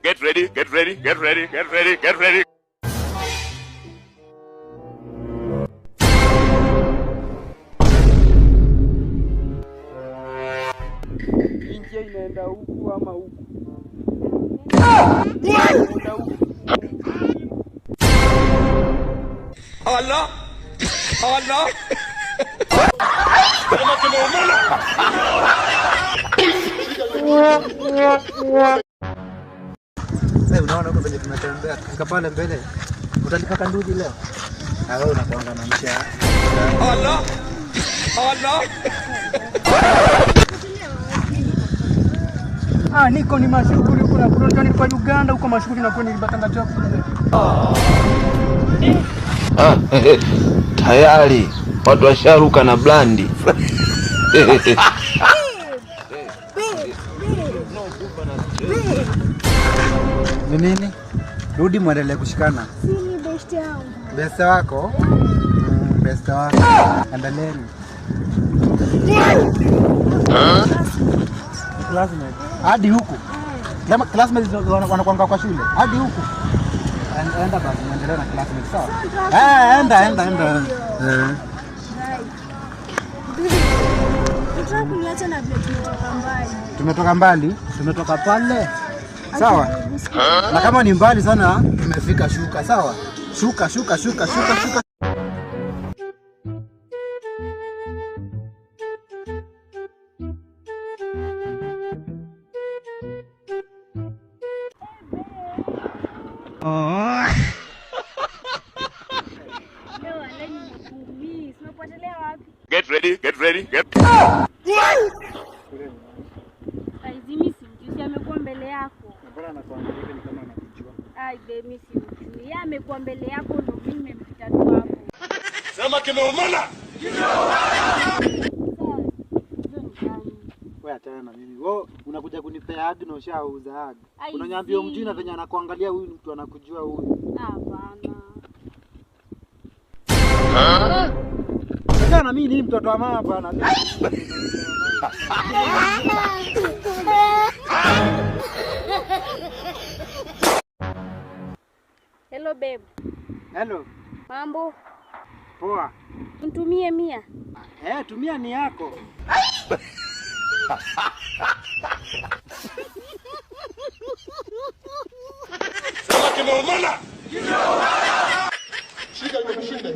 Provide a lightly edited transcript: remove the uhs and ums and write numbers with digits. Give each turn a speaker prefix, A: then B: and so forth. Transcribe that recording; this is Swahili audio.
A: Get ready, get ready, get ready, get ready, get ready.
B: Inje inaenda huku ama huku?
A: Allah! Allah! Kama tumeumana.
B: Sasa unaona huko penye tumetembea kufika pale mbele. Utalipaka nduzi leo? Na wewe unakuanga na mshahara.
A: Allah! Allah!
B: Niko ni mashughuli huko na Burundi kwa Uganda huko mashughuli na kwa nilibatanga job.
C: Tayari watu washaruka na blandi.
B: Ni nini? Rudi muendelee kushikana.
D: Sini best yangu.
B: Best wako? Best wako. Endeleeni. Classmate. Hadi huku. Kama classmates wanakuanga kwa shule. Hadi huku. Enda basi muendelee na classmates sawa? Enda.
D: Kuniacha na vile tumetoka mbali.
B: Tumetoka mbali? Tumetoka pale. Sawa? Na kama ni mbali sana tumefika shuka, sawa? Shuka.
A: Get ready, get ready, get.
D: Aizimi simjui, amekuwa mbele yako.
B: Mbona anakuangalia ni kama anakujua?
D: Mimi simjui. Yeye amekuwa mbele yako ndio mimi nimempita tu hapo.
A: Sema kimeumana.
B: Wewe achana na mimi. Wewe unakuja kunipea hadi na ushauza hadi. Unaniambia mjini venye anakuangalia huyu mtu anakujua huyu.
D: Hapana.
B: Achana na mimi ni mtoto wa mama bwana.
D: Hello babe.
B: Hello.
D: Mambo?
B: Poa.
D: Nitumie 100.
B: Tumia ni yako.
A: Sema kimeumana.
E: Shika imekushinda.